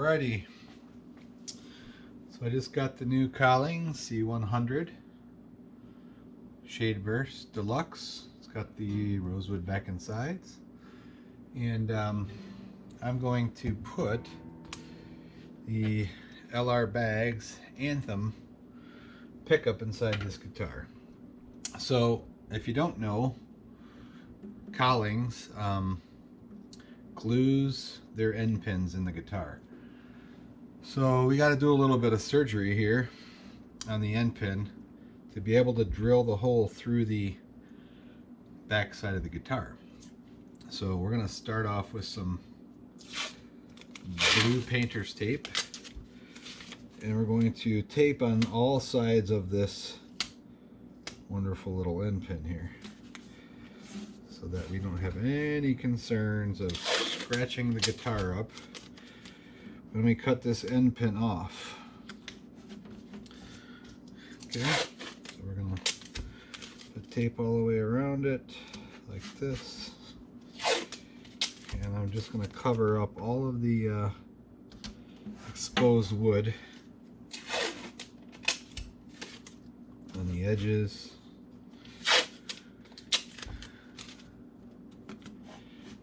Alrighty, so I just got the new Collings C100 Shade Burst Deluxe. It's got the rosewood back and sides, and I'm going to put the LR Baggs Anthem pickup inside this guitar. So if you don't know, Collings glues their end pins in the guitar. So we got to do a little bit of surgery here on the end pin to be able to drill the hole through the back side of the guitar. So we're going to start off with some blue painter's tape, and we're going to tape on all sides of this wonderful little end pin here so that we don't have any concerns of scratching the guitar up when we cut this end pin off. Okay, so we're going to put tape all the way around it like this, and I'm just going to cover up all of the exposed wood on the edges.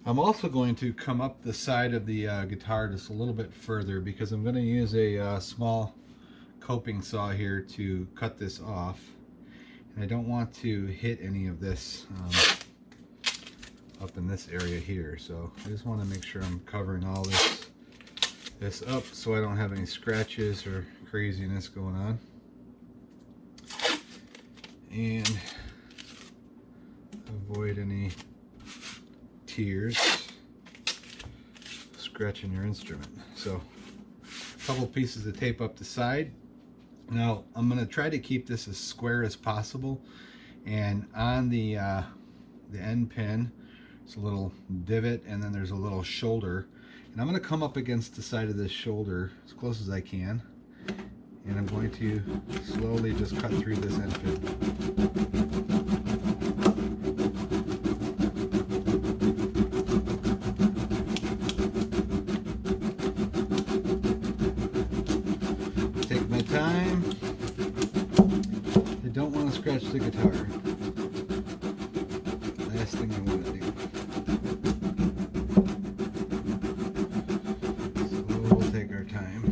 I'm also going to come up the side of the guitar just a little bit further because I'm going to use a small coping saw here to cut this off, and I don't want to hit any of this up in this area here. So I just want to make sure I'm covering all this up so I don't have any scratches or craziness going on, and avoid any tears scratching your instrument. So a couple pieces of tape up the side. Now I'm going to try to keep this as square as possible, and on the end pin there's a little divot, and then there's a little shoulder, and I'm going to come up against the side of this shoulder as close as I can, and I'm going to slowly just cut through this end pin. Time. I don't want to scratch the guitar. Last thing I want to do. So we'll take our time.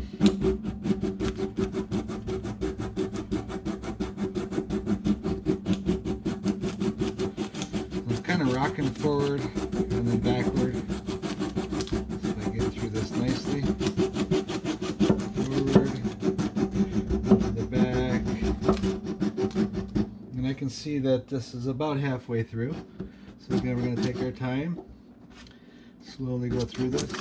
I'm kind of rocking forward and then backward so I get through this nicely. I can see that this is about halfway through, so again we're going to take our time, slowly go through this.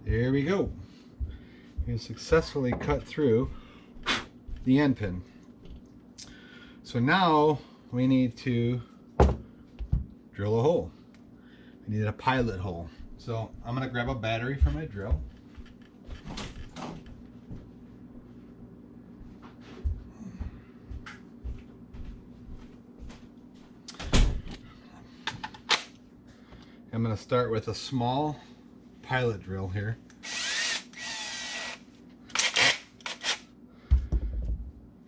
There we go. We successfully cut through the end pin. So now we need to drill a hole. We need a pilot hole. So I'm going to grab a battery for my drill. I'm going to start with a small pilot drill here.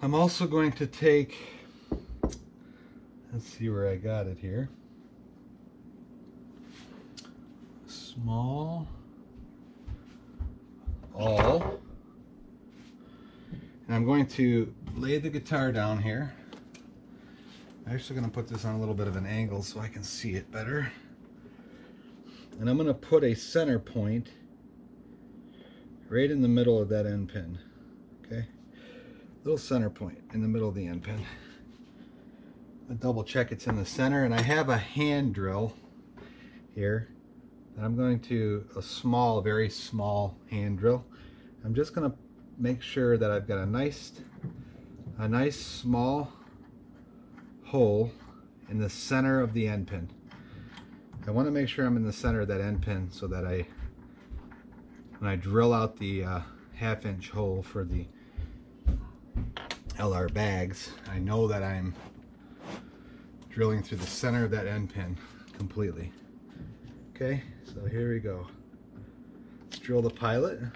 I'm also going to take, let's see where I got it here, small awl, and I'm going to lay the guitar down here. I'm actually going to put this on a little bit of an angle so I can see it better, and I'm going to put a center point right in the middle of that end pin. Okay, little center point in the middle of the end pin. I double check it's in the center, and I have a hand drill here that I'm going to, a small, very small hand drill. I'm just going to make sure that I've got a nice small hole in the center of the end pin. I want to make sure I'm in the center of that end pin so that when I drill out the 1/2 inch hole for the LR Baggs, I know that I'm drilling through the center of that end pin completely. Okay, so here we go. Let's drill the pilot. Nice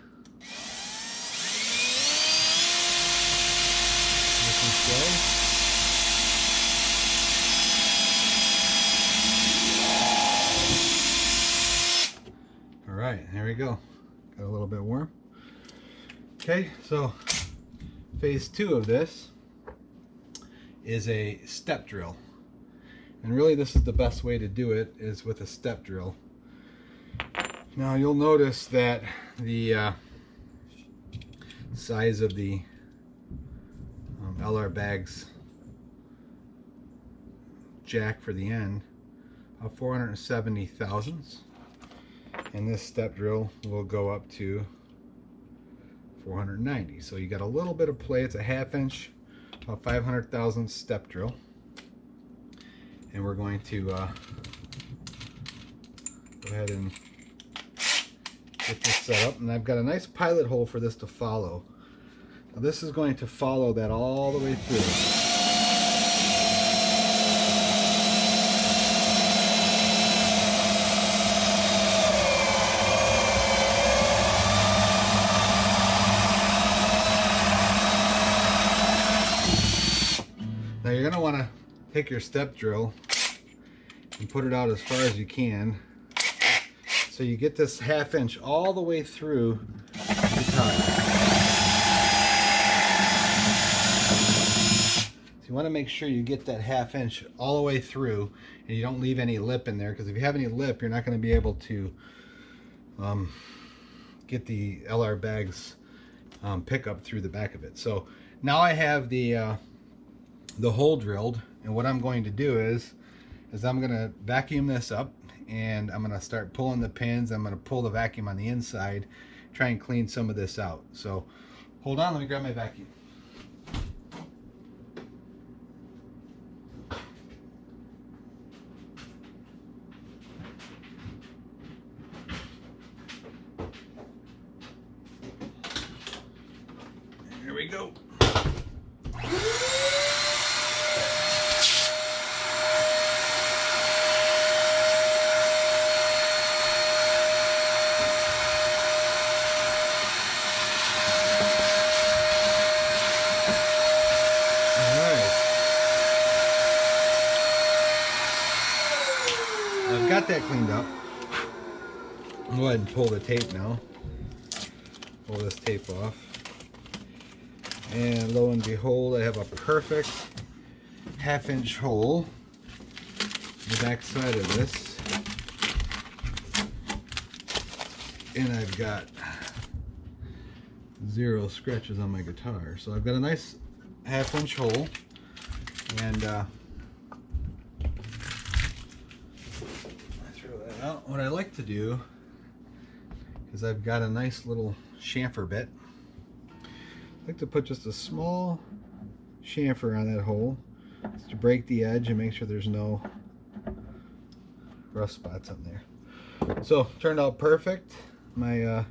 and slow. Alright, there we go. Got a little bit warm. Okay, so phase 2 of this is a step drill. And really this is the best way to do it, is with a step drill. Now you'll notice that the size of the LR Baggs jack for the end of 470 thousandths, and this step drill will go up to 490. So you got a little bit of play. It's a 1/2 inch, about 500 thousandths step drill, and we're going to go ahead and get this set up. And I've got a nice pilot hole for this to follow. Now this is going to follow that all the way through. Now you're going to want to take your step drill and put it out as far as you can, so you get this 1/2 inch all the way through the guitar. So you want to make sure you get that 1/2 inch all the way through, and you don't leave any lip in there, because if you have any lip, you're not going to be able to get the LR Baggs pickup through the back of it. So now I have the hole drilled, and what I'm going to do is I'm going to vacuum this up, and I'm going to start pulling the pins. I'm going to pull the vacuum on the inside, try and clean some of this out. So hold on, let me grab my vacuum. Here we go. I've got that cleaned up. I'll go ahead and pull the tape now. Pull this tape off. And lo and behold, I have a perfect 1/2 inch hole in the back side of this. And I've got 0 scratches on my guitar. So I've got a nice 1/2 inch hole, and what I like to do is I've got a nice little chamfer bit. I like to put just a small chamfer on that hole just to break the edge and make sure there's no rust spots on there. So turned out perfect. My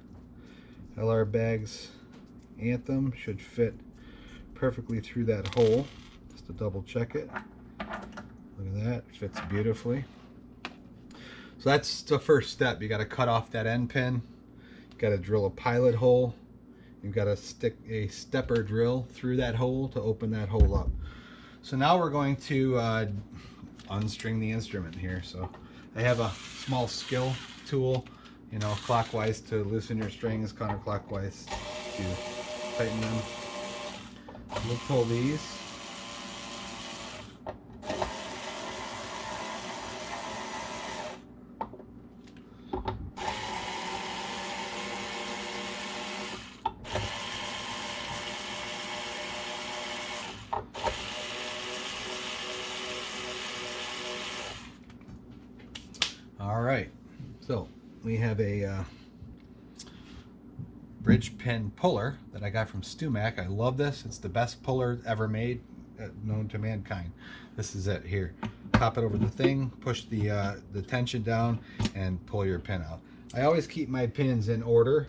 LR Baggs Anthem should fit perfectly through that hole. Just to double check it. Look at that, it fits beautifully. So that's the first step. You got to cut off that end pin. You got to drill a pilot hole. You've got to stick a stepper drill through that hole to open that hole up. So now we're going to unstring the instrument here. So I have a small skill tool, you know, clockwise to loosen your strings, counterclockwise to tighten them. We'll pull these. All right, so we have a bridge pin puller that I got from Stumac. I love this. It's the best puller ever made, known to mankind. This is it here. Pop it over the thing, push the tension down, and pull your pin out. I always keep my pins in order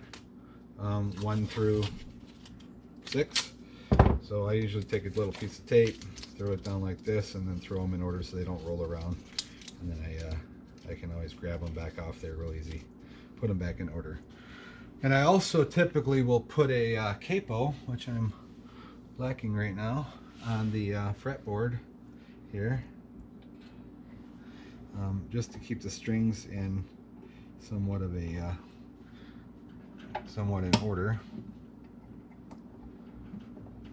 1 through 6. So I usually take a little piece of tape, throw it down like this, and then throw them in order so they don't roll around. And then I can always grab them back off there real easy, put them back in order. And I also typically will put a capo, which I'm lacking right now, on the fretboard here, just to keep the strings in somewhat of a somewhat in order.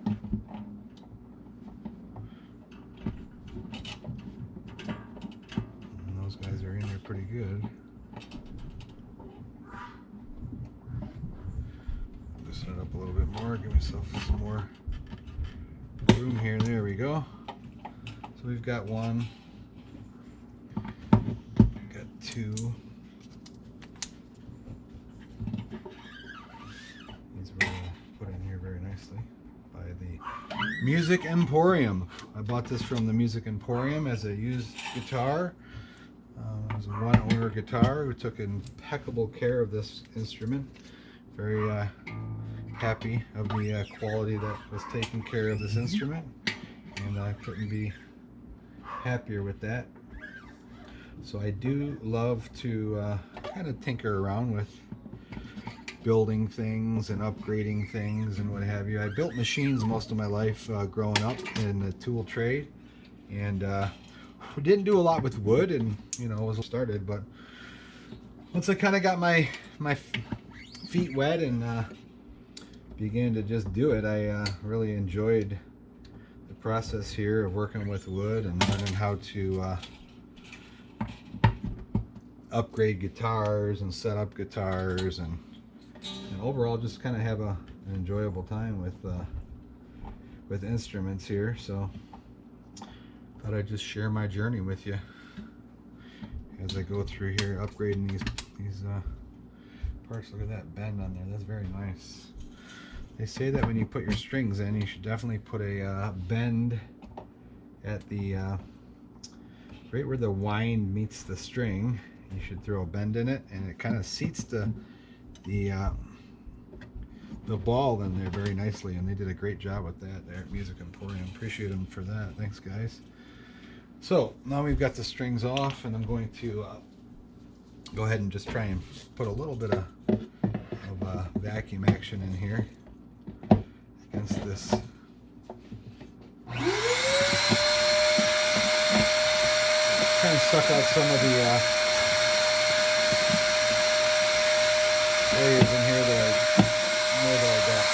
And those guys are in there pretty good. Loosen it up a little bit more, give myself some more room here. There we go. So we've got 1, got 2. These were put in here very nicely by the Music Emporium. I bought this from the Music Emporium as a used guitar. It was a one-owner guitar who took impeccable care of this instrument. Very happy of the quality that was taken care of this instrument, and I couldn't be happier with that. So I do love to kind of tinker around with building things and upgrading things and what have you. I built machines most of my life growing up in the tool trade, and we didn't do a lot with wood, and you know, was started, but once I kind of got my feet wet and began to just do it, I really enjoyed the process here of working with wood and learning how to upgrade guitars and set up guitars, and overall just kind of have an enjoyable time with instruments here. So thought I'd just share my journey with you as I go through here upgrading these parts. Look at that bend on there, that's very nice. They say that when you put your strings in, you should definitely put a bend at the right where the wind meets the string. You should throw a bend in it, and it kind of seats the ball in there very nicely, and they did a great job with that there at Music Emporium. Appreciate them for that. Thanks, guys. So now we've got the strings off, and I'm going to go ahead and just try and put a little bit of vacuum action in here against this. Try and suck out some of the areas in here that I know that I got.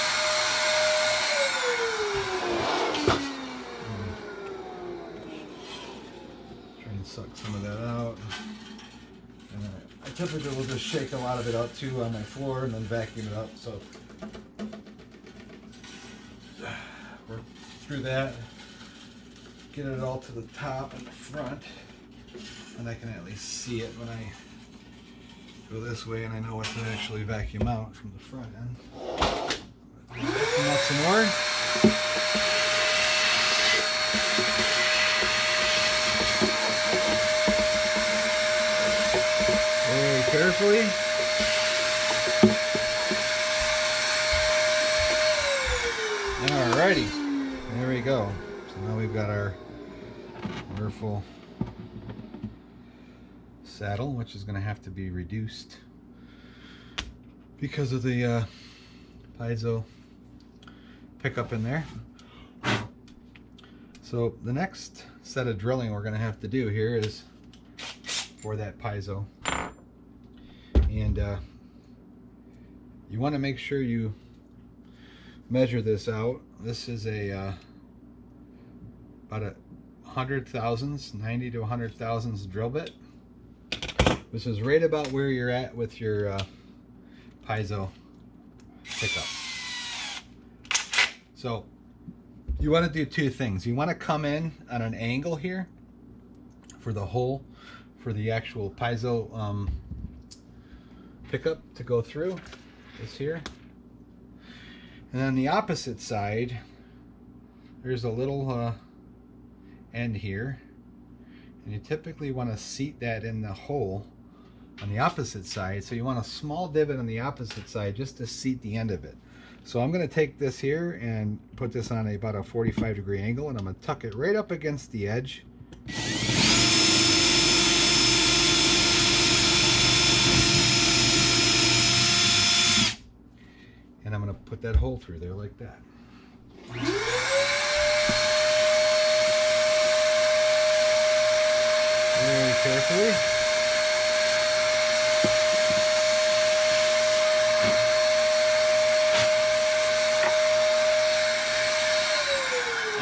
Try and suck some of that out. And I typically will just shake a lot of it out too on my floor and then vacuum it up. So work through that, get it all to the top and the front, and I can at least see it when I go this way, and I know what to actually vacuum out from the front end. Vacuum out some more. Very carefully. Alrighty, there we go. So now we've got our wonderful saddle, which is going to have to be reduced because of the piezo pickup in there. So the next set of drilling we're going to have to do here is for that piezo, and you want to make sure you measure this out. This is a about a 100 thousandths, 90 to 100 thousandths drill bit. This is right about where you're at with your piezo pickup. So you want to do two things. You want to come in on an angle here for the hole for the actual piezo pickup to go through, this here. And on the opposite side, there's a little end here, and you typically want to seat that in the hole on the opposite side. So you want a small divot on the opposite side just to seat the end of it. So I'm going to take this here and put this on about a 45-degree angle, and I'm going to tuck it right up against the edge. And I'm going to put that hole through there like that. Very carefully.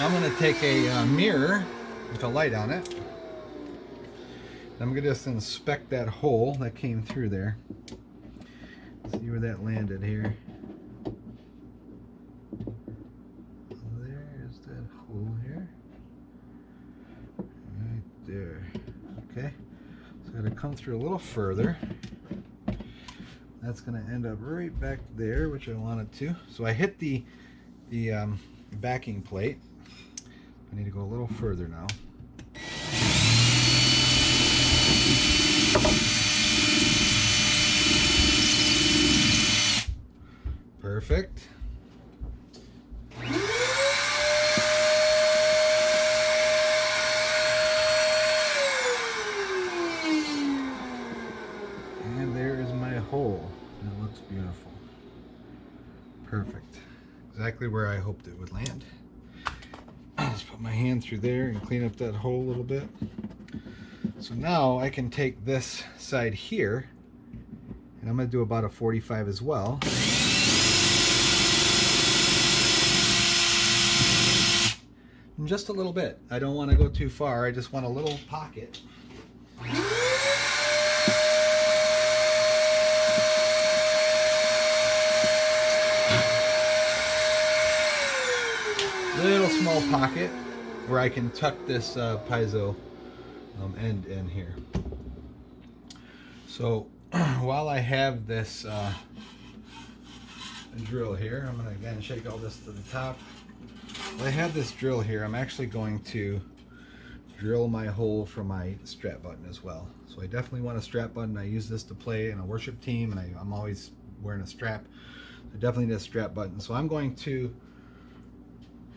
I'm going to take a mirror with a light on it. I'm going to just inspect that hole that came through there. See where that landed here. There's that hole here. Right there. Okay. So I'm going to come through a little further. That's going to end up right back there, which I wanted to. So I hit the backing plate. I need to go a little further now. Perfect. And there is my hole. It looks beautiful. Perfect. Exactly where I hoped it would land. Just put my hand through there and clean up that hole a little bit. So now I can take this side here, and I'm going to do about a 45 as well. And just a little bit. I don't want to go too far. I just want a little pocket. Little small pocket where I can tuck this piezo end in here. So while I have this drill here, I'm going to again shake all this to the top. While I have this drill here, I'm actually going to drill my hole for my strap button as well. So I definitely want a strap button. I use this to play in a worship team, and I'm always wearing a strap. I definitely need a strap button. So I'm going to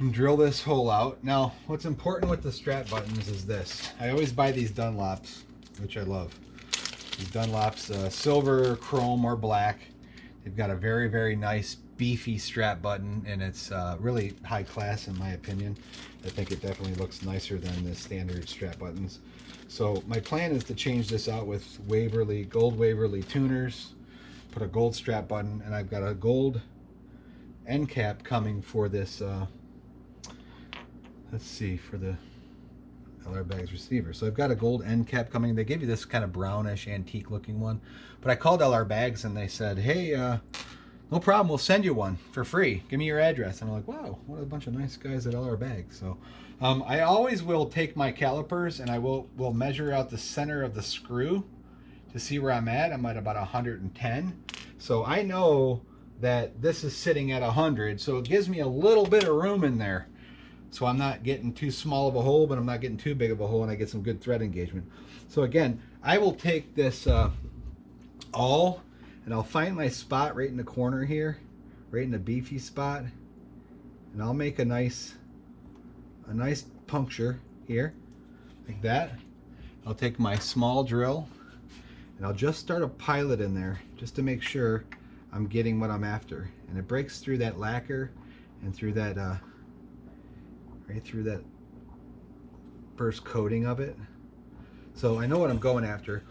drill this hole out. Now, what's important with the strap buttons is this. I always buy these Dunlops, which I love. These Dunlops, silver, chrome, or black. They've got a very, very nice, beefy strap button, and it's really high class in my opinion. I think it definitely looks nicer than the standard strap buttons. So my plan is to change this out with Waverly, gold Waverly tuners, put a gold strap button, and I've got a gold end cap coming for this let's see, for the LR Baggs receiver. So I've got a gold end cap coming. They gave you this kind of brownish antique looking one, but I called LR Baggs and they said, hey, no problem, we'll send you one for free. Give me your address. And I'm like, wow, what a bunch of nice guys at LR Baggs. So I always will take my calipers and I will measure out the center of the screw to see where I'm at. I'm at about 110. So I know that this is sitting at 100, so it gives me a little bit of room in there. So I'm not getting too small of a hole, but I'm not getting too big of a hole, and I get some good thread engagement. So again, I will take this awl, and I'll find my spot right in the corner here, right in the beefy spot, and I'll make a nice puncture here, like that. I'll take my small drill, and I'll just start a pilot in there, just to make sure I'm getting what I'm after. And it breaks through that lacquer and through that right through that first coating of it. So I know what I'm going after,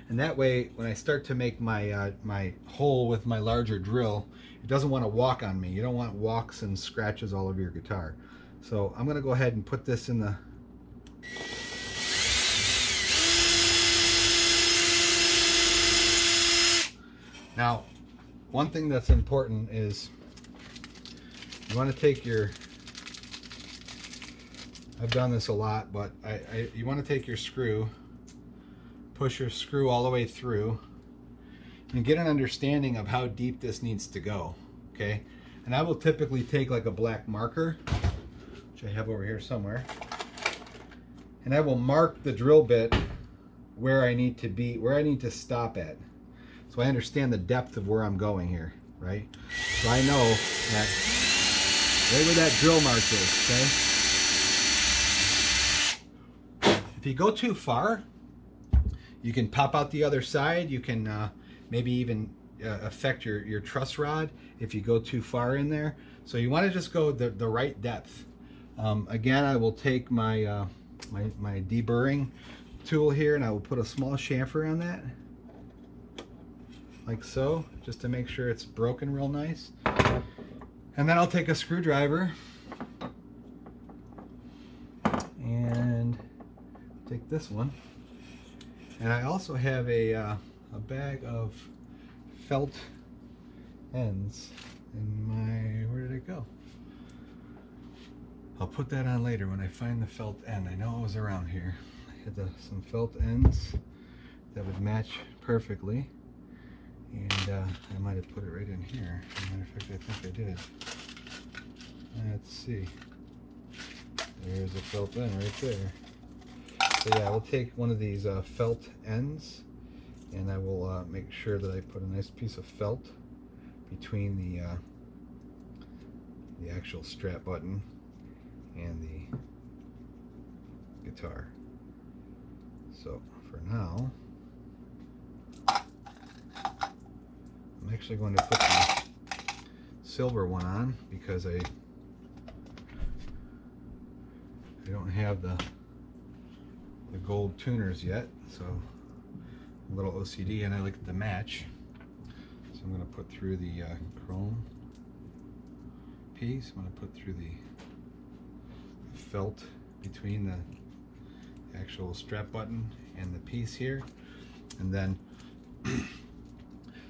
and that way when I start to make my my hole with my larger drill, it doesn't want to walk on me. You don't want walks and scratches all over your guitar. So I'm going to go ahead and put this in the now. One thing that's important is you want to take your, I've done this a lot, but you want to take your screw, push your screw all the way through, and get an understanding of how deep this needs to go, okay? And I will typically take like a black marker, which I have over here somewhere, and I will mark the drill bit where I need to be, where I need to stop at. So I understand the depth of where I'm going here, right? So I know that right where that drill mark is, okay? If you go too far, you can pop out the other side. You can maybe even affect your truss rod if you go too far in there. So you want to just go the right depth. Again, I will take my my deburring tool here, and I will put a small chamfer on that, like so, just to make sure it's broken real nice. And then I'll take a screwdriver and take this one. And I also have a bag of felt ends in my, where did it go? I'll put that on later when I find the felt end. I know it was around here. I had some felt ends that would match perfectly. And I might have put it right in here. As a matter of fact, I think I did. Let's see. There's a felt end right there. So yeah, we'll take one of these felt ends, and I will make sure that I put a nice piece of felt between the actual strap button and the guitar. So for now, I'm actually going to put the silver one on because I don't have the gold tuners yet, so I'm a little OCD and I like the match. So I'm going to put through the chrome piece. I'm going to put through the felt between the actual strap button and the piece here, and then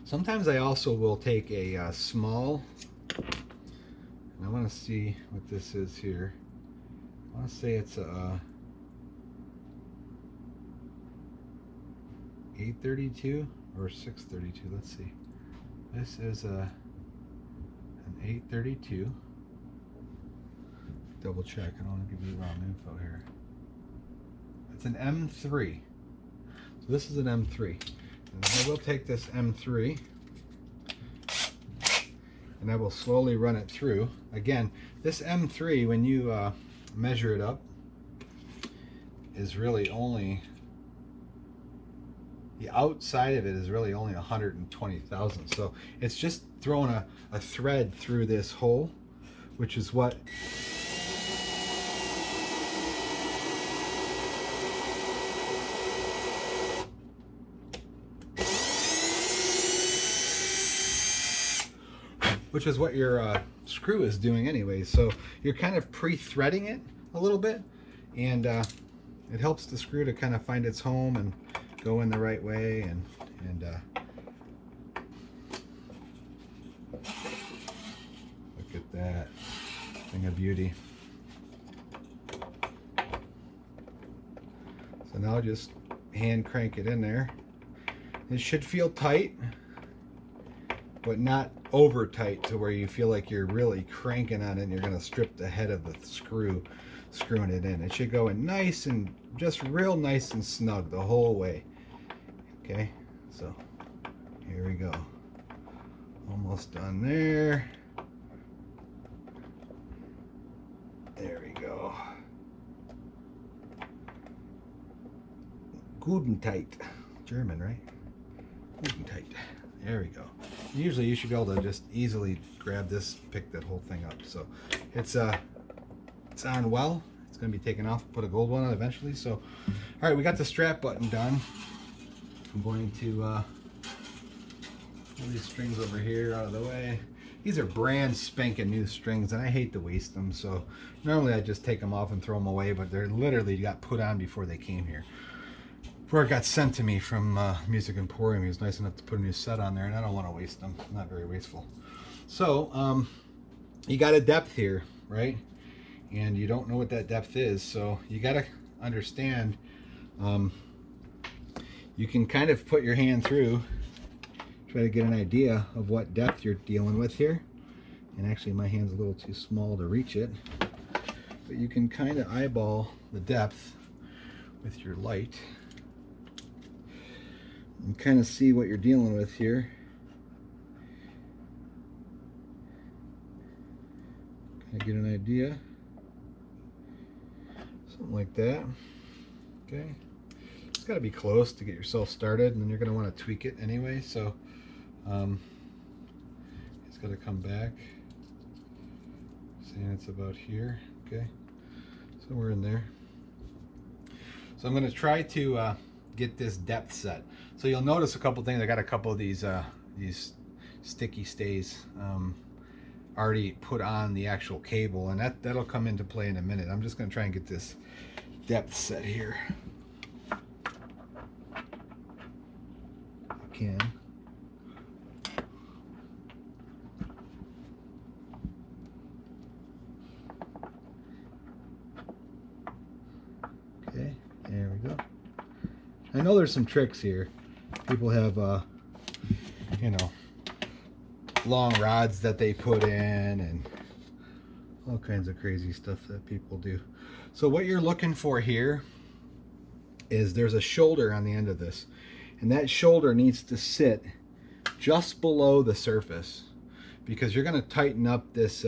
sometimes I also will take a small, and I want to see what this is here. I want to say it's a 832 or 632. Let's see. This is an 832. Double check. I don't want to give you the wrong info here. It's an M3. So this is an M3. And I will take this M3 and I will slowly run it through. Again, this M3, when you measure it up, is really only, the outside of it is really only 120 thousandths. So it's just throwing a thread through this hole, which is what your screw is doing anyway. So you're kind of pre-threading it a little bit, and it helps the screw to kind of find its home and go in the right way, and look at that thing of beauty. So now just hand crank it in there. It should feel tight, but not over tight to where you feel like you're really cranking on it and you're going to strip the head of the screw, screwing it in. It should go in nice and just real nice and snug the whole way. Okay, so here we go. Almost done there. There we go. Guten tight. German, right? Guten tight. There we go. Usually you should be able to just easily grab this, pick that whole thing up. So it's on well. It's going to be taken off, put a gold one on eventually. So all right, we got the strap button done. I'm going to pull these strings over here out of the way. These are brand spanking new strings, and I hate to waste them. So normally I just take them off and throw them away, but they're literally got put on before they came here. Before it got sent to me from Music Emporium, he was nice enough to put a new set on there, and I don't want to waste them. I'm not very wasteful. So you got a depth here, right? And you don't know what that depth is, so you got to understand. You can kind of put your hand through, try to get an idea of what depth you're dealing with here. And actually my hand's a little too small to reach it, but you can kind of eyeball the depth with your light. and kind of see what you're dealing with here. Kind of get an idea. Something like that. Okay. It's got to be close to get yourself started, and then you're going to want to tweak it anyway. So it's got to come back. Saying it's about here. Okay. So we're in there. So I'm going to try to get this depth set. So you'll notice a couple things. I got a couple of these sticky stays already put on the actual cable, and that'll come into play in a minute. I'm just going to try and get this depth set here. I can. Okay, there we go. I know there's some tricks here. People have, you know, long rods that they put in and all kinds of crazy stuff that people do. So what you're looking for here is there's a shoulder on the end of this, and that shoulder needs to sit just below the surface, because you're going to tighten up this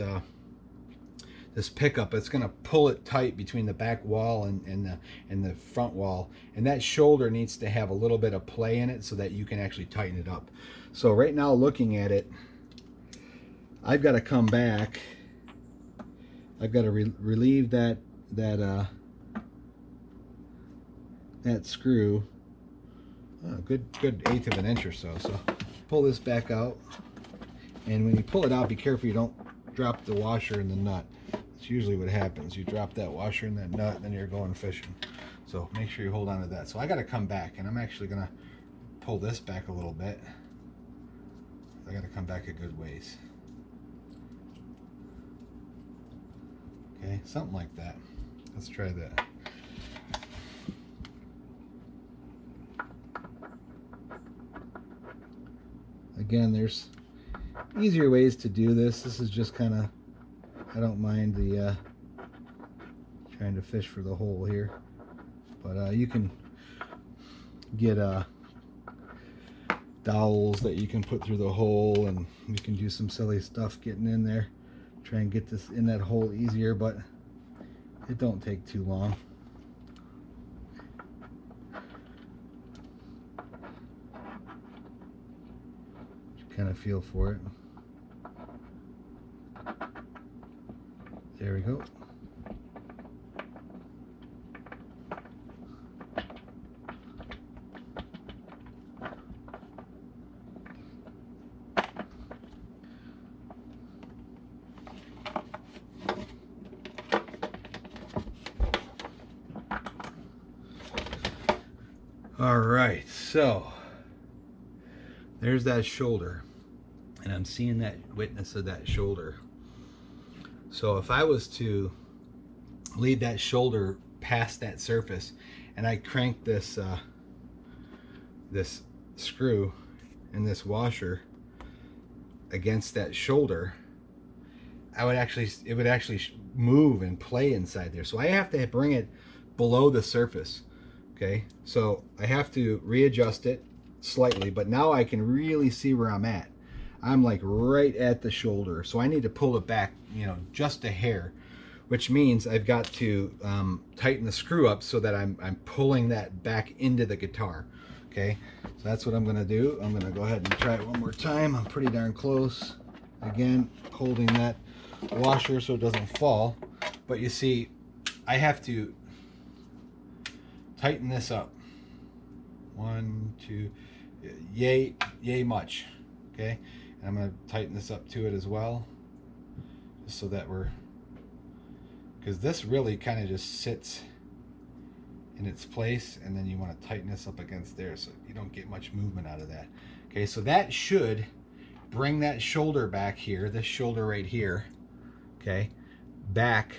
this pickup. It's going to pull it tight between the back wall and the front wall, and that shoulder needs to have a little bit of play in it so that you can actually tighten it up. So right now, looking at it, I've got to come back. I've got to relieve that screw. Oh, good 1/8 of an inch or so. So pull this back out, and when you pull it out, be careful you don't drop the washer and the nut. That's usually what happens. You drop that washer and that nut, and then you're going fishing. So make sure you hold on to that. So I got to come back, and I'm actually gonna pull this back a little bit. I got to come back a good ways. Okay, something like that. Let's try that. Again, there's easier ways to do this. This is just kind of, I don't mind the trying to fish for the hole here, but you can get dowels that you can put through the hole, and you can do some silly stuff getting in there. Try and get this in that hole easier, but it don't take too long. Kind of feel for it. There we go. All right, so there's that shoulder, and I'm seeing that witness of that shoulder. So if I was to lead that shoulder past that surface, and I crank this this screw and this washer against that shoulder, it would actually move and play inside there. So I have to bring it below the surface. Okay, so I have to readjust it slightly, but now I can really see where I'm at. I'm like right at the shoulder, so I need to pull it back, you know, just a hair, which means I've got to tighten the screw up so that I'm pulling that back into the guitar. Okay, so that's what I'm gonna do. I'm gonna go ahead and try it one more time. I'm pretty darn close. Again, holding that washer so it doesn't fall. But you see, I have to tighten this up. 1, 2, yay much. Okay, and I'm going to tighten this up to it as well, just so that because this really kind of just sits in its place, and then you want to tighten this up against there so you don't get much movement out of that. Okay, so that should bring that shoulder back here, this shoulder right here, okay, back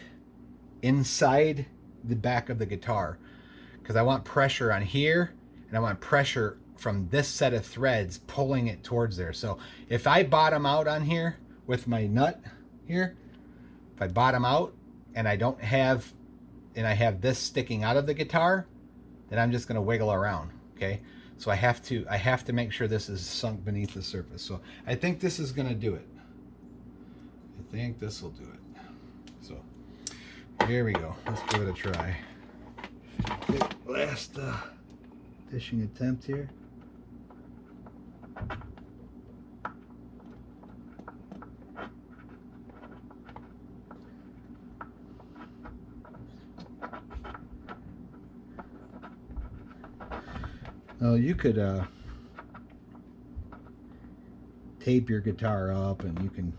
inside the back of the guitar, because I want pressure on here, and I want pressure from this set of threads pulling it towards there. So if I bottom out on here with my nut here, if I bottom out and I don't have, and I have this sticking out of the guitar, then I'm just going to wiggle around. Okay, So I have to make sure this is sunk beneath the surface. So I think this is going to do it. I think this will do it. So here we go. Let's give it a try. Okay, last fishing attempt here. Now you could tape your guitar up, and you can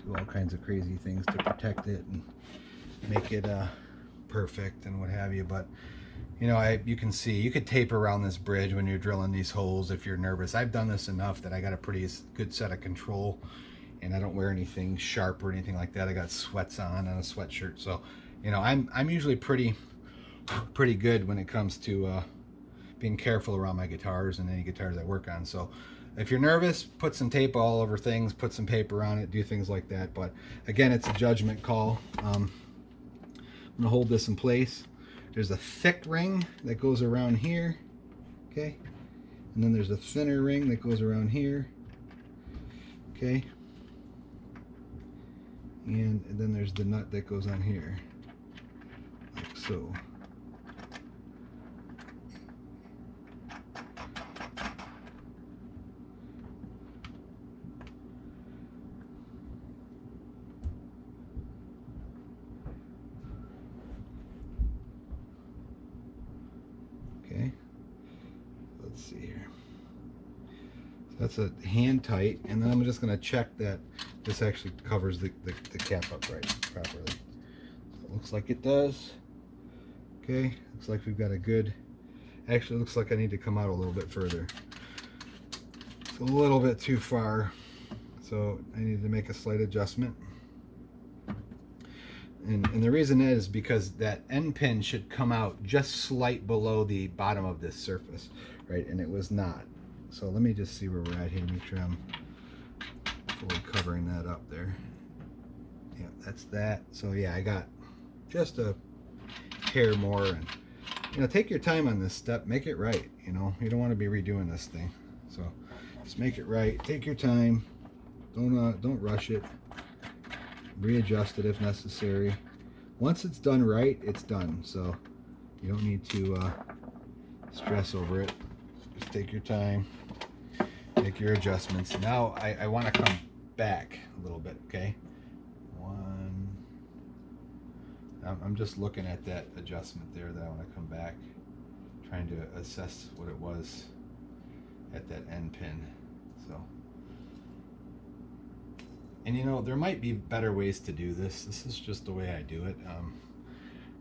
do all kinds of crazy things to protect it and make it perfect and what have you. But you know, you can see you could tape around this bridge when you're drilling these holes if you're nervous. I've done this enough that I got a pretty good set of control, and I don't wear anything sharp or anything like that. I got sweats on and a sweatshirt, so you know, I'm usually pretty good when it comes to being careful around my guitars and any guitars I work on. So if you're nervous, put some tape all over things, put some paper on it, do things like that. But again, it's a judgment call. I'm gonna hold this in place. There's a thick ring that goes around here, okay? And then there's a thinner ring that goes around here, okay? And then there's the nut that goes on here, like so. Okay, let's see here. So that's a hand tight, and then I'm just going to check that this actually covers the cap up properly. So it looks like it does. Okay, looks like we've got a good, actually looks like I need to come out a little bit further. It's a little bit too far, so I need to make a slight adjustment. And the reason is because that end pin should come out just slight below the bottom of this surface, right? And it was not. So let me just see where we're at here, make sure I'm fully covering that up there. Yeah, that's that. So yeah, I got just a hair more. And you know, take your time on this step, make it right. You know, you don't want to be redoing this thing. So just make it right. Take your time. Don't rush it. Readjust it if necessary. Once it's done right, it's done. So you don't need to stress over it. Just take your time, make your adjustments. Now I want to come back a little bit, okay? I'm just looking at that adjustment there that I want to come back, trying to assess what it was at that end pin. So. And you know, there might be better ways to do this. This is just the way I do it.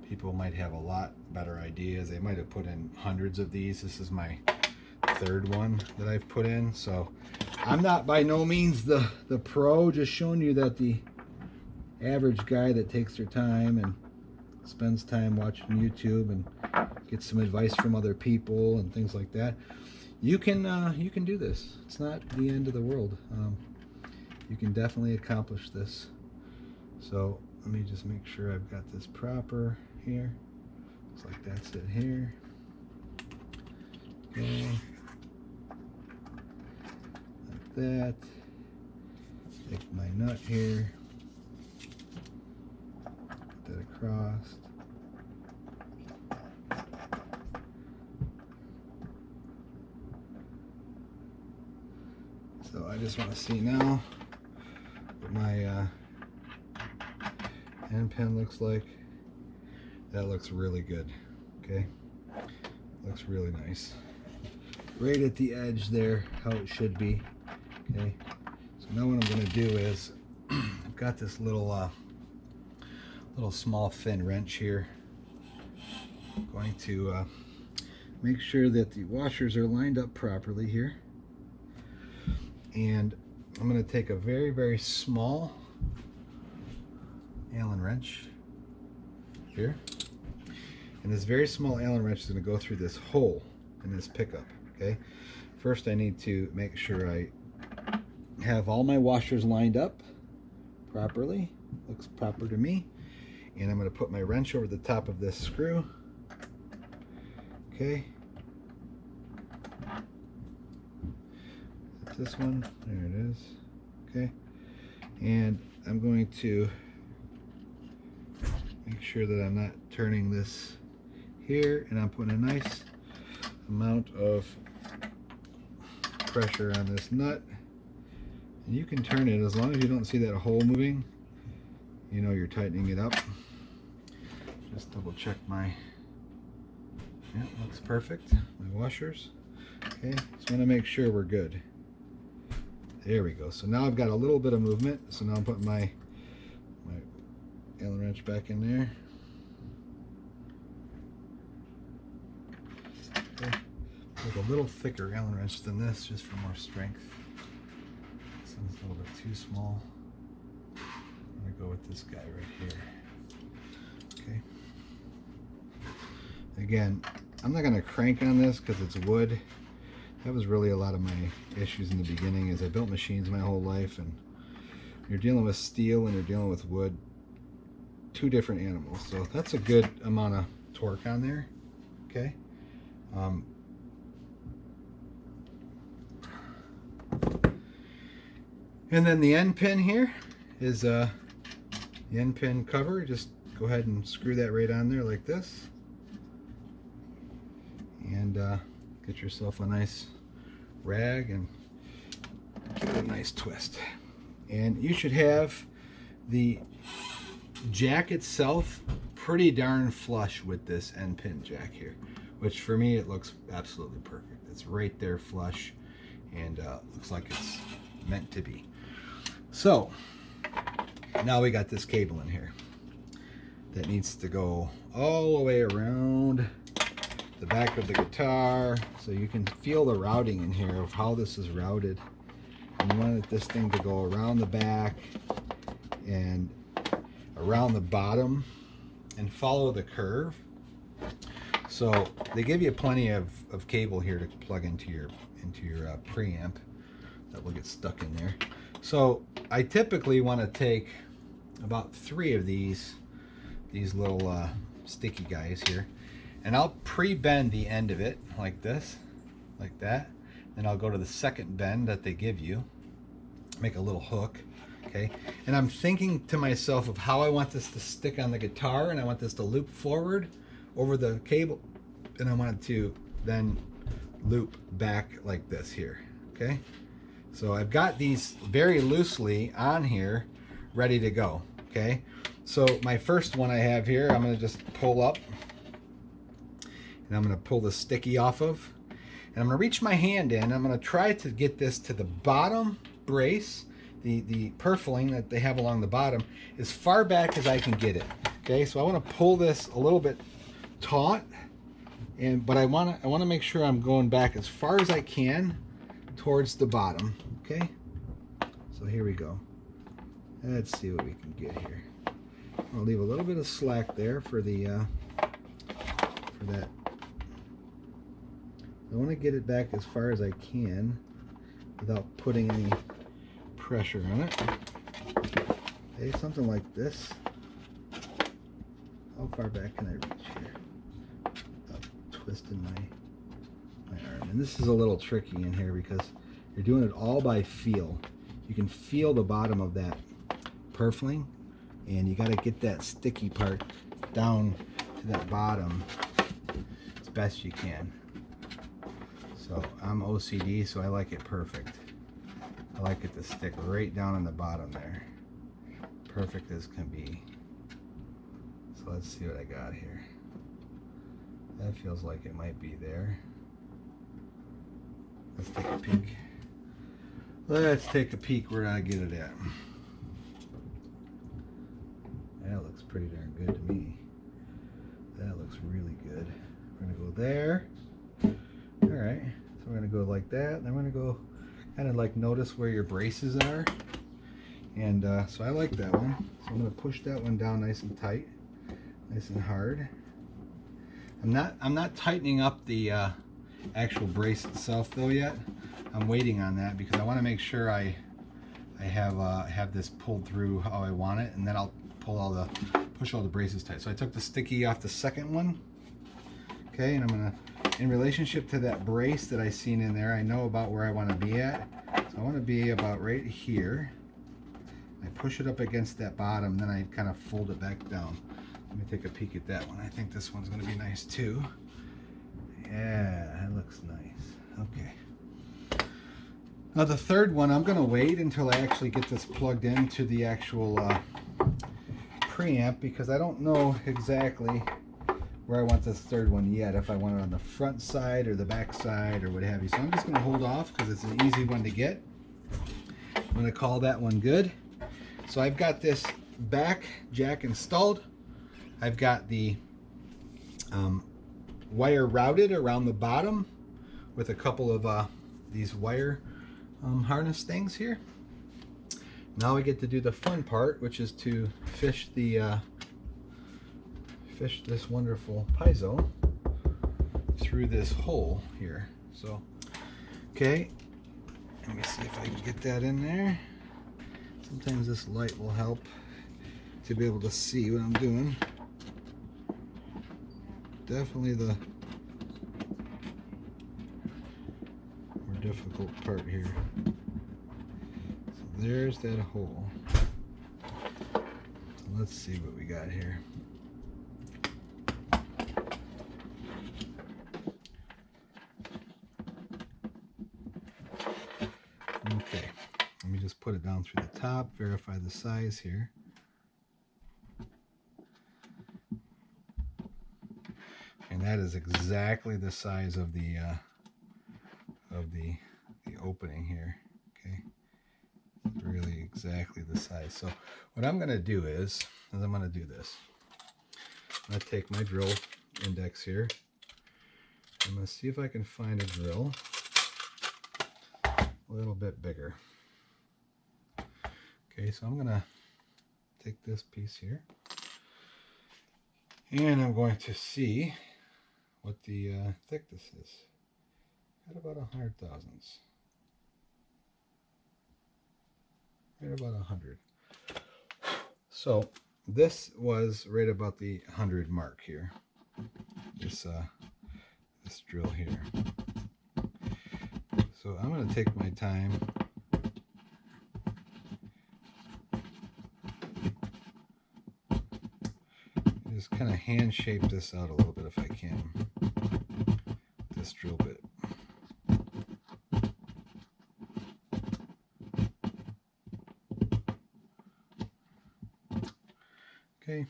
People might have a lot better ideas. They might have put in hundreds of these. This is my third one that I've put in. So I'm not by no means the pro, just showing you that the average guy that takes their time and spends time watching YouTube and gets some advice from other people and things like that, you can do this. It's not the end of the world. You can definitely accomplish this. So let me just make sure I've got this proper here. Looks like that's it here. Okay. Like that. Take my nut here. Put that across. So I just want to see now what my end pin looks like. That looks really good. Okay, looks really nice. Right at the edge there, how it should be. Okay, so now what I'm going to do is I've got this little small thin wrench here. I'm going to make sure that the washers are lined up properly here. And I'm going to take a very, very small Allen wrench here. And this very small Allen wrench is going to go through this hole in this pickup, okay? First I need to make sure I have all my washers lined up properly. Looks proper to me. And I'm going to put my wrench over the top of this screw. Okay. This one, there it is. Okay, and I'm going to make sure that I'm not turning this here, and I'm putting a nice amount of pressure on this nut. And you can turn it as long as you don't see that hole moving. You know you're tightening it up. Just double check my, yeah, looks perfect. My washers. Okay, just want to make sure we're good. There we go. So now I've got a little bit of movement. So now I'm putting my Allen wrench back in there. Okay. With a little thicker Allen wrench than this, just for more strength. This one's a little bit too small. I'm gonna go with this guy right here. Okay. Again, I'm not gonna crank on this because it's wood. That was really a lot of my issues in the beginning, is I built machines my whole life, and you're dealing with steel and you're dealing with wood, two different animals. So that's a good amount of torque on there. Okay. And then the end pin here is the end pin cover. Just go ahead and screw that right on there like this, and get yourself a nice rag and give it a nice twist. And you should have the jack itself pretty darn flush with this end pin jack here, which for me it looks absolutely perfect. It's right there flush, and looks like it's meant to be. So now we got this cable in here that needs to go all the way around the back of the guitar, so you can feel the routing in here of how this is routed. And you want this thing to go around the back and around the bottom and follow the curve. So they give you plenty of cable here to plug into your preamp that will get stuck in there. So I typically want to take about 3 of these little sticky guys here, and I'll pre-bend the end of it like this, like that. Then I'll go to the second bend that they give you, make a little hook, okay? And I'm thinking to myself of how I want this to stick on the guitar, and I want this to loop forward over the cable, and I want it to then loop back like this here, okay? So I've got these very loosely on here, ready to go, okay? So my first one I have here, I'm gonna just pull up, and I'm gonna pull the sticky off of, and I'm gonna reach my hand in, I'm gonna try to get this to the bottom brace, the purfling that they have along the bottom, as far back as I can get it, okay? So I wanna pull this a little bit taut, but I wanna make sure I'm going back as far as I can towards the bottom, okay? So here we go. Let's see what we can get here. I'll leave a little bit of slack there for that. I want to get it back as far as I can without putting any pressure on it. Okay, something like this. How far back can I reach here without twisting my arm? And this is a little tricky in here because you're doing it all by feel. You can feel the bottom of that purfling, and you got to get that sticky part down to that bottom as best you can. So I'm OCD, so I like it perfect. I like it to stick right down on the bottom there, perfect as can be. So let's see what I got here. That feels like it might be there. Let's take a peek. Let's take a peek where I get it at. That looks pretty darn good to me. That looks really good. We're gonna go there. All right, so we're gonna go like that, and then we're gonna go kind of like notice where your braces are. And so I like that one. So I'm gonna push that one down nice and tight, nice and hard. I'm not tightening up the actual brace itself though yet. I'm waiting on that because I want to make sure I have this pulled through how I want it, and then I'll push all the braces tight. So I took the sticky off the second one, okay, and I'm gonna in relationship to that brace that I seen in there, I know about where I want to be at. So I want to be about right here. I push it up against that bottom, then I kind of fold it back down. Let me take a peek at that one. I think this one's going to be nice too. Yeah, that looks nice. Okay. Now the third one, I'm going to wait until I actually get this plugged into the actual preamp, because I don't know exactly where I want this third one yet, if I want it on the front side or the back side or what have you. So I'm just going to hold off because it's an easy one to get. I'm going to call that one good. So I've got this back jack installed. I've got the wire routed around the bottom with a couple of these wire harness things here. Now we get to do the fun part, which is to fish the fish this wonderful piezo through this hole here. So, okay, let me see if I can get that in there. Sometimes this light will help to be able to see what I'm doing. Definitely the more difficult part here. So there's that hole. So let's see what we got here. Okay, let me just put it down through the top, verify the size here. And that is exactly the size of the opening here. Okay, really exactly the size. So what I'm going to do is I'm going to do this. I'm going to take my drill index here. I'm going to see if I can find a drill a little bit bigger. Okay, so I'm going to take this piece here, and I'm going to see what the thickness is. At about 100 thousandths. Right about 100. So this was right about the 100 mark here. This drill here. So I'm going to take my time. Just kind of hand shape this out a little bit if I can. This drill bit. Okay.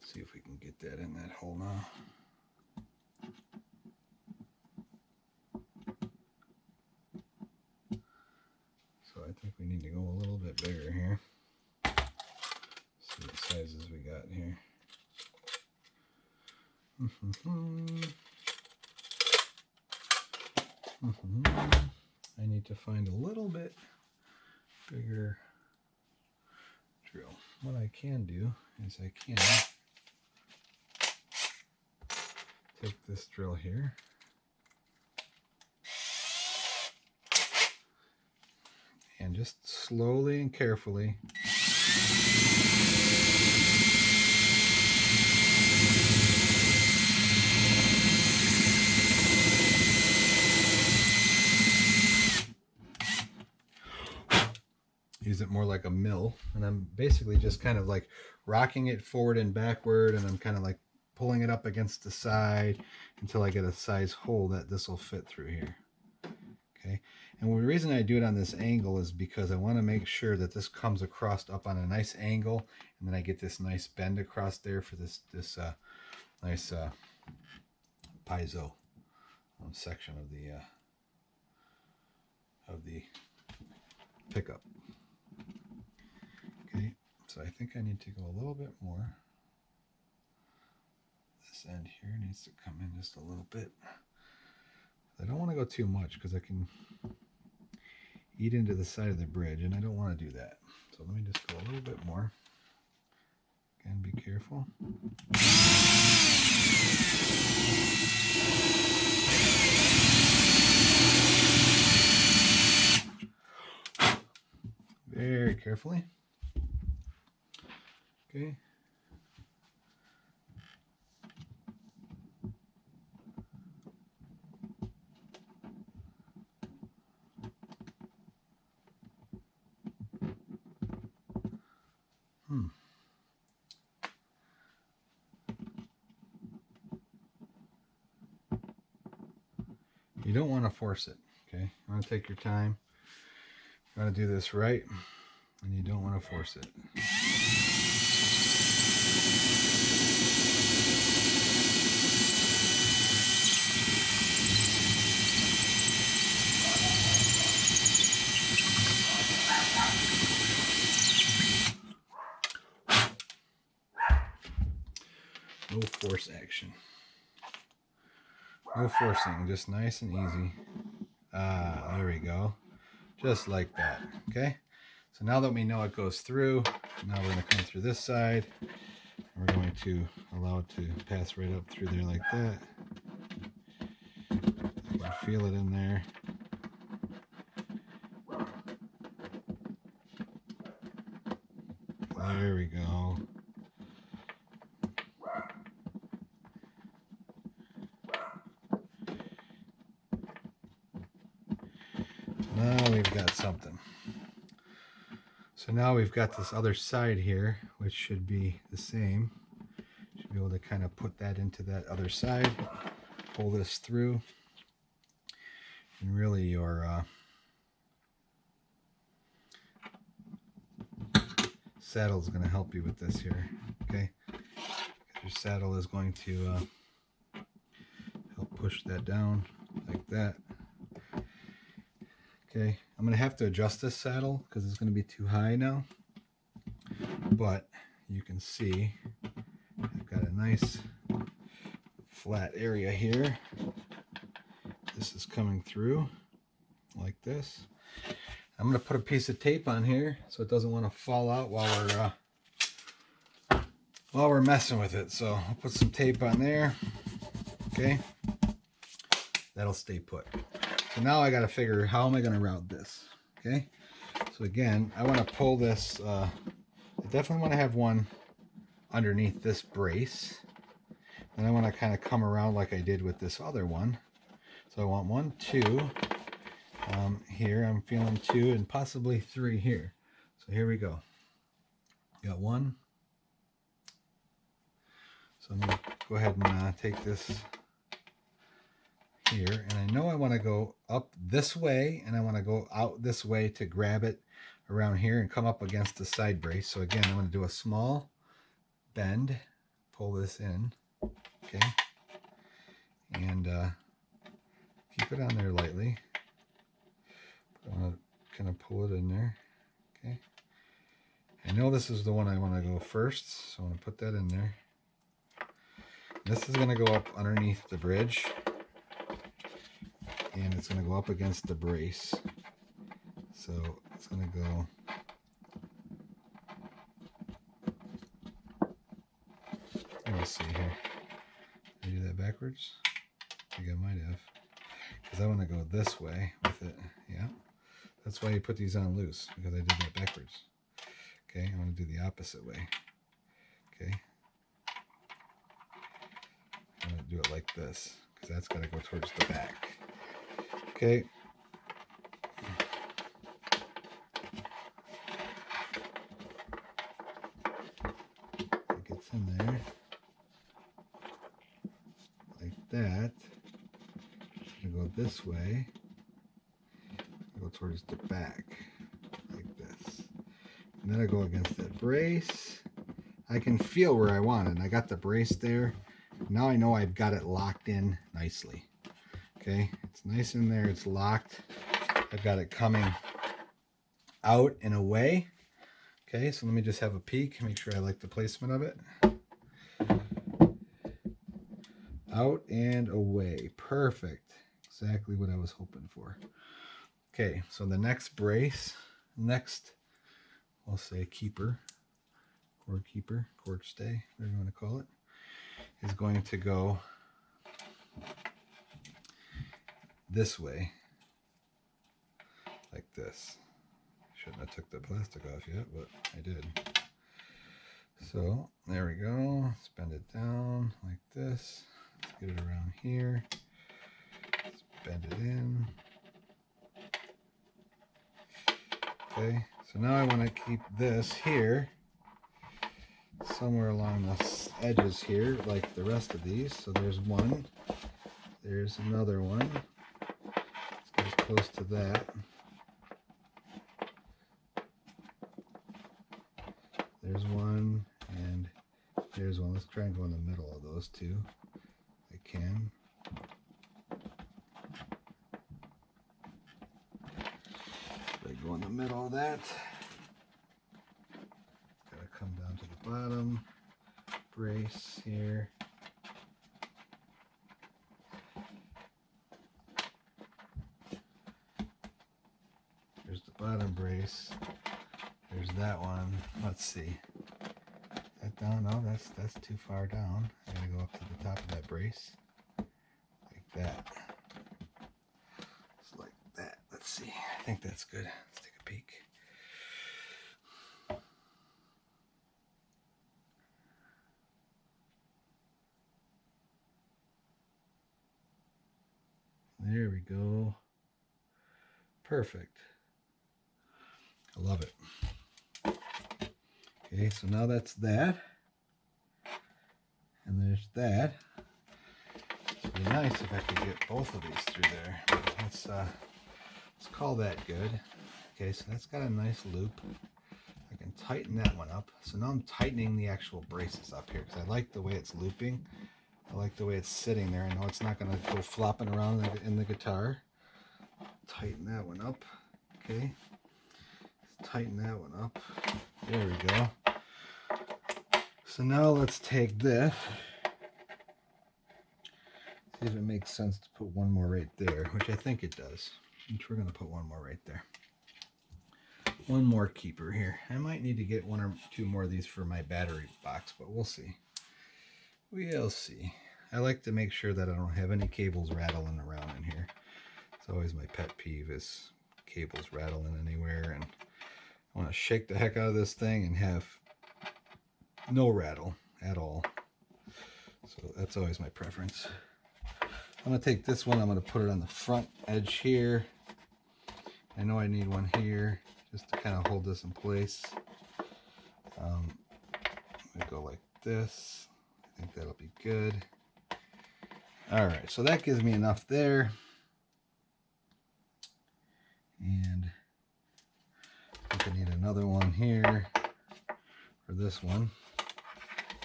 See if we can get that in that hole now. So I think we need to go a little bit bigger here. See what sizes we got here. I need to find a little bit bigger drill. What I can do is I can take this drill here and just slowly and carefully use it more like a mill, and I'm basically just kind of like rocking it forward and backward, and I'm kind of like pulling it up against the side until I get a size hole that this will fit through here. Okay, and the reason I do it on this angle is because I want to make sure that this comes across up on a nice angle, and then I get this nice bend across there for this nice piezo section of the pickup. Okay, so I think I need to go a little bit more. This end here needs to come in just a little bit. I don't want to go too much because I can eat into the side of the bridge, and I don't want to do that. So let me just go a little bit more. Again, be careful. Very carefully. Okay. You don't want to force it, okay? You want to take your time. You want to do this right, and you don't want to force it. No force action. No forcing, just nice and easy. Ah, there we go. Just like that, okay? So now that we know it goes through, now we're going to come through this side. And we're going to allow it to pass right up through there like that. You can feel it in there. There we go. Now we've got something. So now we've got this other side here, which should be the same. Should be able to kind of put that into that other side, pull this through, and really your saddle is going to help you with this here, okay? Your saddle is going to help push that down like that. Okay, I'm going to have to adjust this saddle because it's going to be too high now. But you can see I've got a nice flat area here. This is coming through like this. I'm going to put a piece of tape on here so it doesn't want to fall out while we're messing with it. So I'll put some tape on there. Okay, that'll stay put. So now I got to figure how am I going to route this. Okay, so again, I want to pull this. I definitely want to have one underneath this brace, and I want to kind of come around like I did with this other one. So I want 1, 2 here. I'm feeling 2 and possibly 3 here. So here we go. Got 1. So I'm going to go ahead and take this here, and I know I want to go up this way and I want to go out this way to grab it around here and come up against the side brace. So again, I'm going to do a small bend, pull this in, okay, and keep it on there lightly. I'm going to kind of pull it in there, okay. I know this is the one I want to go first, so I'm going to put that in there. This is going to go up underneath the bridge, and it's going to go up against the brace. So it's going to go let me see here. Did I do that backwards? I think I might have. Because I want to go this way with it. Yeah. That's why you put these on loose, because I did that backwards. Okay, I want to do the opposite way. Okay. I'm going to do it like this, because that's got to go towards the back. Okay. It gets in there like that. I'm going to go this way. Go towards the back like this. And then I go against that brace. I can feel where I want it. I got the brace there. Now I know I've got it locked in nicely. Okay, it's nice in there, it's locked. I've got it coming out and away. Okay, so let me just have a peek, make sure I like the placement of it. Out and away, perfect. Exactly what I was hoping for. Okay, so the next brace, we'll say keeper, cord stay, whatever you want to call it, is going to go this way, like this. Shouldn't have took the plastic off yet, but I did. So there we go. Let's bend it down like this. Let's get it around here. Let's bend it in. Okay, so now I want to keep this here somewhere along the edges here, like the rest of these. So there's one, there's another one, close to that. There's one, and there's one. Let's try and go in the middle of those two. I can. I go in the middle of that. Gotta come down to the bottom. Brace here. There's the bottom brace. There's that one. Let's see. Is that down? No, that's too far down. I gotta go up to the top of that brace. Like that. Just like that. Let's see. I think that's good. Let's take a peek. There we go. Perfect. I love it. Okay, so now that's that. And there's that. It'd be nice if I could get both of these through there. Let's call that good. Okay, so that's got a nice loop. I can tighten that one up. So now I'm tightening the actual braces up here because I like the way it's looping. I like the way it's sitting there. I know it's not going to go flopping around in the guitar. Tighten that one up. Okay. Let's tighten that one up. There we go. So now let's take this. See if it makes sense to put one more right there, which I think it does. Which we're going to put one more right there. One more keeper here. I might need to get one or two more of these for my battery box, but we'll see. We'll see. I like to make sure that I don't have any cables rattling around in here. It's always my pet peeve is cables rattling anywhere, and I want to shake the heck out of this thing and have no rattle at all. So that's always my preference. I'm going to take this one, I'm going to put it on the front edge here. I know I need one here just to kind of hold this in place. I go like this. I think that'll be good. Alright, so that gives me enough there. And I think I need another one here for this one.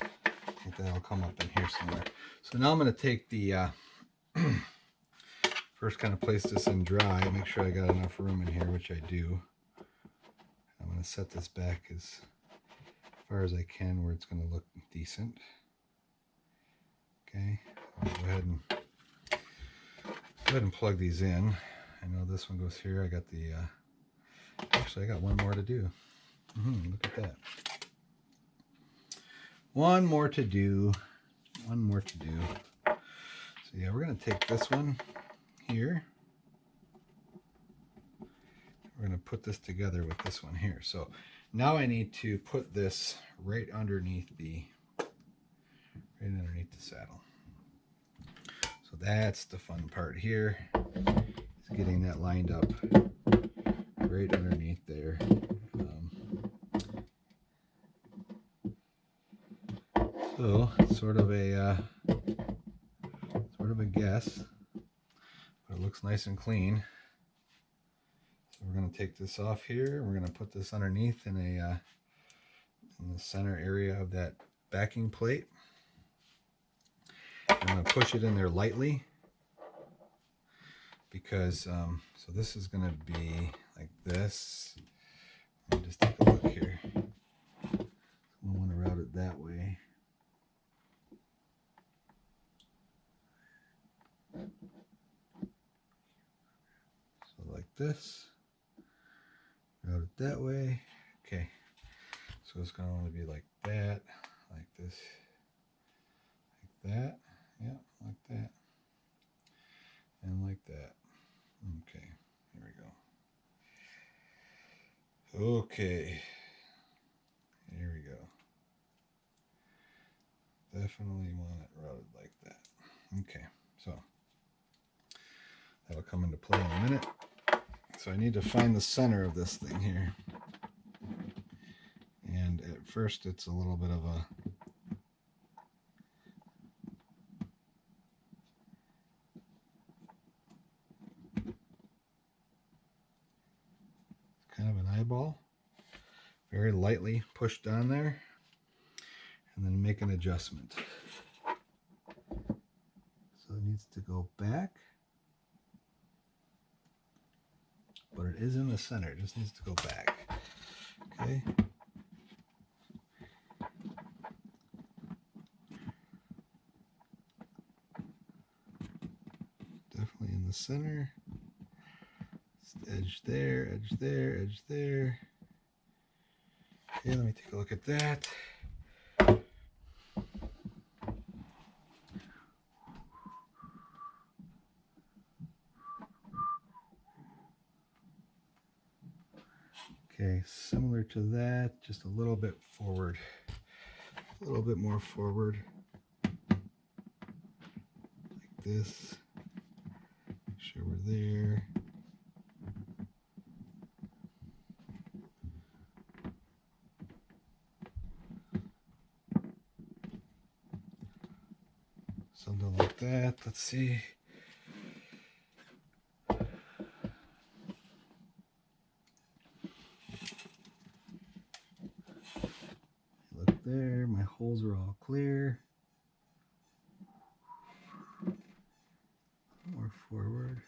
I think that'll come up in here somewhere. So now I'm going to take the first kind of place this in dry, make sure I got enough room in here, which I do. I'm going to set this back as far as I can where it's going to look decent. Okay, I'll go ahead and plug these in. I know this one goes here. I got the actually I got one more to do. Look at that. One more to do. One more to do. So yeah, we're going to take this one here. We're going to put this together with this one here. So now I need to put this right underneath the saddle. So that's the fun part here, is getting that lined up right underneath there. So sort of a guess, but it looks nice and clean. So we're going to take this off here. We're going to put this underneath in the center area of that backing plate. I'm going to push it in there lightly because so this is going to be like this. Let me just take a look here. I want to route it that way. So like this. Route it that way. Okay. So it's going to only be like that, like this, like that. Yeah, like that. And like that. Okay, here we go. Okay. Here we go. Definitely want it routed like that. Okay, so that'll come into play in a minute. So I need to find the center of this thing here. And at first it's a little bit of a eyeball. Very lightly push down there, and then make an adjustment. So it needs to go back, but it is in the center. It just needs to go back. Okay. Definitely in the center. Edge there, edge there, edge there. Okay, let me take a look at that. Okay, similar to that, just a little bit forward. A little bit more forward. Like this. Make sure we're there. Something like that. Let's see. Look there. My holes are all clear. More forward.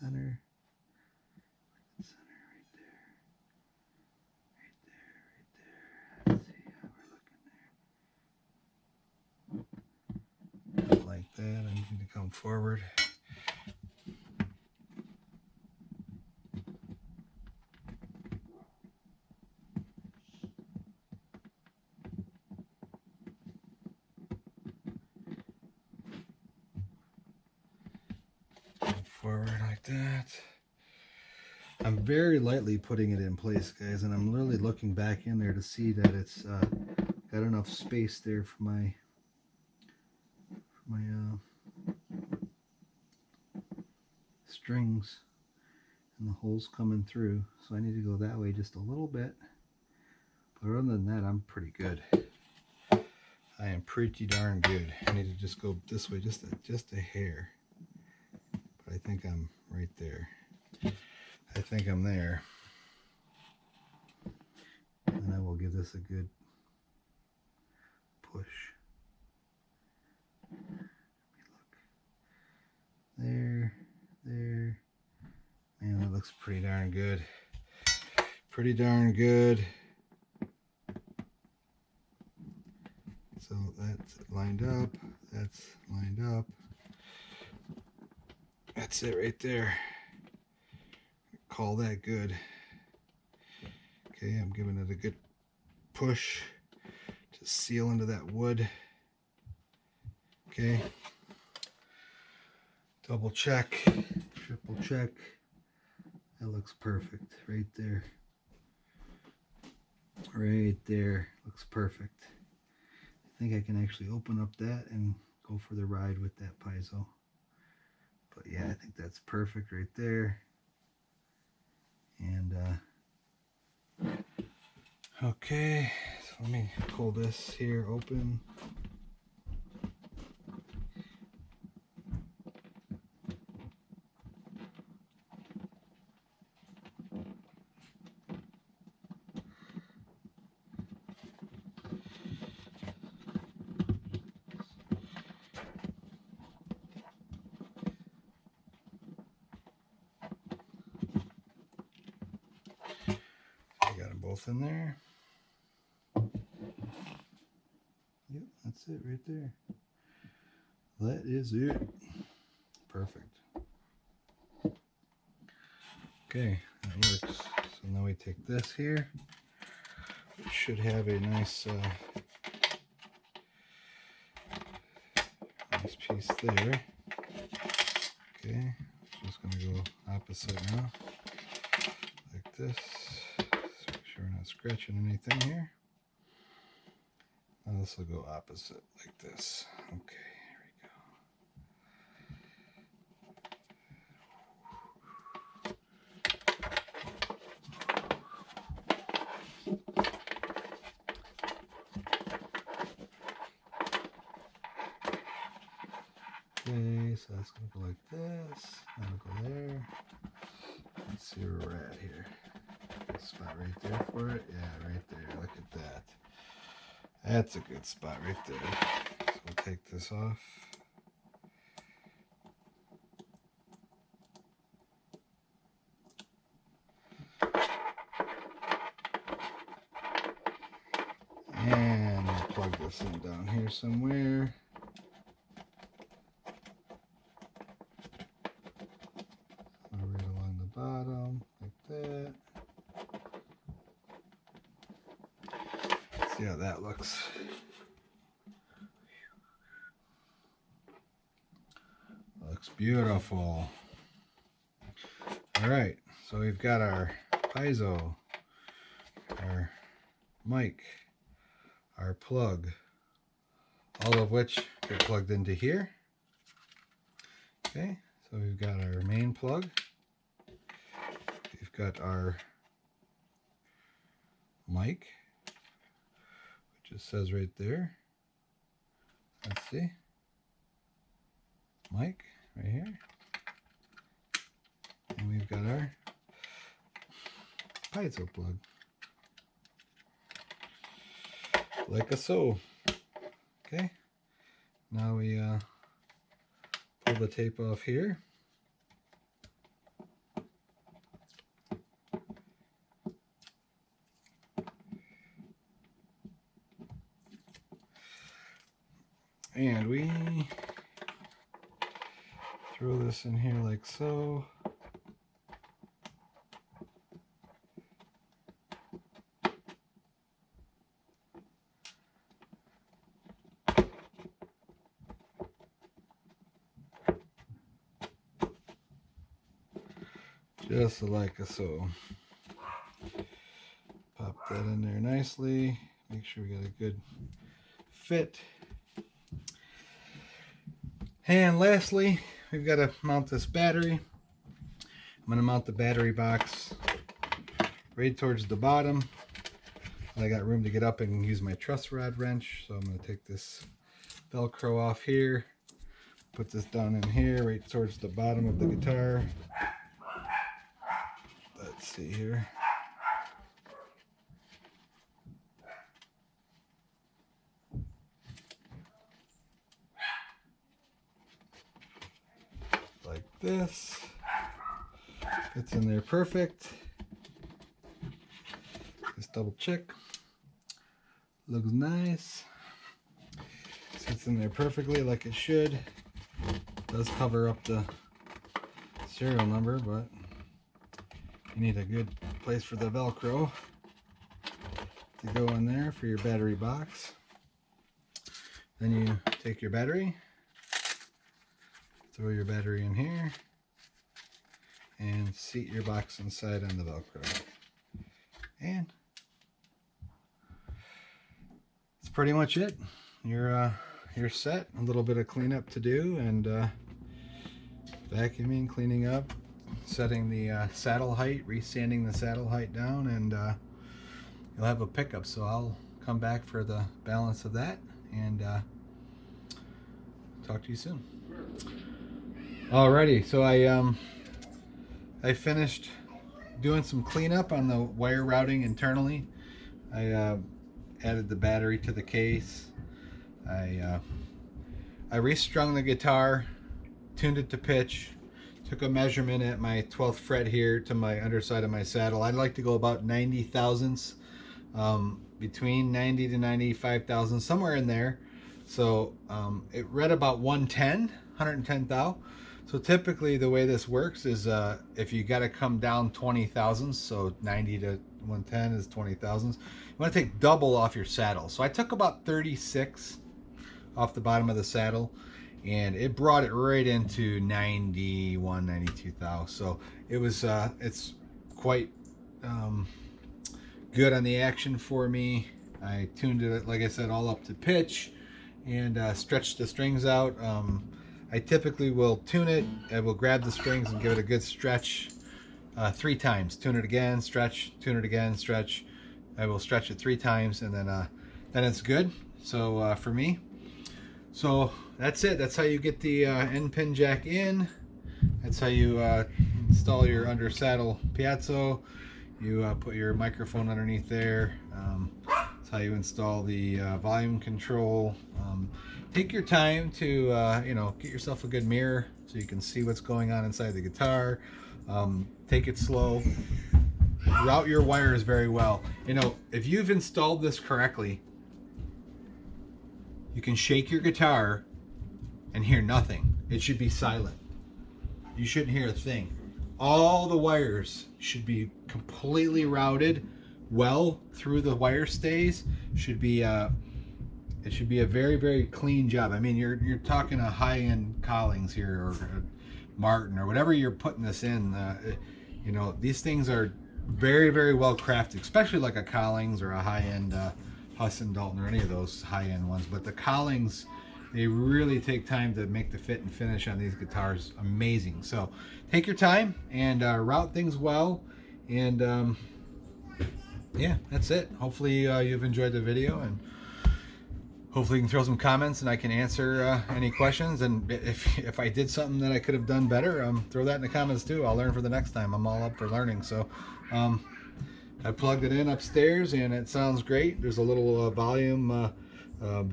Center. Center right there. Right there, right there. Let's see how we're looking there. Like that. I need to come forward. Forward like that. I'm very lightly putting it in place, guys, and I'm literally looking back in there to see that it's got enough space there for my strings and the holes coming through. So I need to go that way just a little bit, but other than that, I'm pretty good. I am pretty darn good. I need to just go this way just a hair. I think I'm right there. I think I'm there. And I will give this a good push. Let me look. There, there. Man, that looks pretty darn good. Pretty darn good. So that's lined up. That's lined up. That's it right there. Call that good. Okay, I'm giving it a good push to seal into that wood. Okay. Double check, triple check. That looks perfect right there. Right there. Looks perfect. I think I can actually open up that and go for the ride with that piezo. But yeah, I think that's perfect right there. And okay, so let me pull this here open. Both in there. Yep, that's it right there. That is it. Perfect. Okay, that works. So now we take this here. It should have a nice nice piece there. Okay, just gonna go opposite now. Like this. We're not scratching anything here. Now this will go opposite like this. Okay, here we go. So that's gonna go like this. That'll go there. Let's see where we're at here. Good spot right there for it. Yeah, right there. Look at that. That's a good spot right there. So we'll take this off. And we'll plug this in down here somewhere. Right along the bottom, like that. See how that looks. Looks beautiful. All right, so we've got our piezo, our mic, our plug, all of which get plugged into here. Okay, so we've got our main plug. We've got our mic, which it says right there. Let's see. Mic right here. And we've got our piezo plug. Like so. Okay. Now we pull the tape off here. And we throw this in here like so. Just like so. Pop that in there nicely. Make sure we got a good fit. And lastly, we've got to mount this battery. I'm going to mount the battery box right towards the bottom. I got room to get up and use my truss rod wrench, so I'm going to take this Velcro off here, put this down in here right towards the bottom of the guitar. Let's see here. Like this. Fits in there perfect. Just double check. Looks nice. Sits in there perfectly like it should. Does cover up the serial number, but you need a good place for the Velcro to go in there for your battery box. Then you take your battery, throw your battery in here, and seat your box inside on the Velcro. And that's pretty much it. You're set. A little bit of cleanup to do, and vacuuming, cleaning up, setting the saddle height, resanding the saddle height down, and you'll have a pickup. So I'll come back for the balance of that, and talk to you soon. Alrighty, so I finished doing some cleanup on the wire routing internally. I added the battery to the case. I restrung the guitar, tuned it to pitch, took a measurement at my 12th fret here to my underside of my saddle. I'd like to go about 90 thousandths, between 90 to 95 thousandths, somewhere in there. So it read about 110 thou. So typically the way this works is if you got to come down 20 thousandths, so 90 to 110 is 20 thousandths, you want to take double off your saddle. So I took about 36 off the bottom of the saddle, and it brought it right into 91, 92 thou. So it was it's quite good on the action for me. I tuned it, like I said, all up to pitch, and stretched the strings out. I typically will tune it. I will grab the strings and give it a good stretch 3 times. Tune it again, stretch, tune it again, stretch. I will stretch it 3 times, and then it's good. So for me, So that's it. That's how you get the end pin jack in. That's how you install your under saddle piezo. You put your microphone underneath there. That's how you install the volume control. Take your time to you know, get yourself a good mirror so you can see what's going on inside the guitar. Take it slow. Route your wires very well. You know, if you've installed this correctly, you can shake your guitar and hear nothing. It should be silent. You shouldn't hear a thing. All the wires should be completely routed well through the wire stays. Should be it should be a very, very clean job. I mean, you're talking a high-end Collings here, or Martin, or whatever you're putting this in. You know, these things are very, very well crafted, especially like a Collings or a high-end Husson Dalton, or any of those high-end ones. But the Collings, they really take time to make the fit and finish on these guitars amazing. So take your time and route things well. And yeah, that's it. Hopefully you've enjoyed the video, and hopefully you can throw some comments and I can answer any questions. And if I did something that I could have done better, throw that in the comments too. I'll learn for the next time. I'm all up for learning. So I plugged it in upstairs and it sounds great. There's a little volume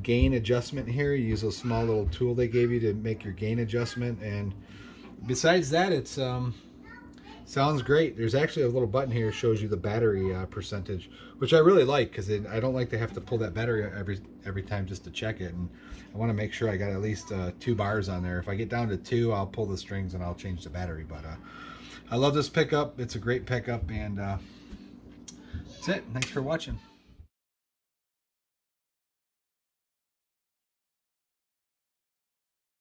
gain adjustment here. You use a small little tool they gave you to make your gain adjustment, and besides that, it's sounds great. There's actually a little button here that shows you the battery percentage, which I really like, because I don't like to have to pull that battery every time just to check it, and I want to make sure I got at least 2 bars on there. If I get down to 2, I'll pull the strings and I'll change the battery. But I love this pickup. It's a great pickup, and that's it. Thanks for watching.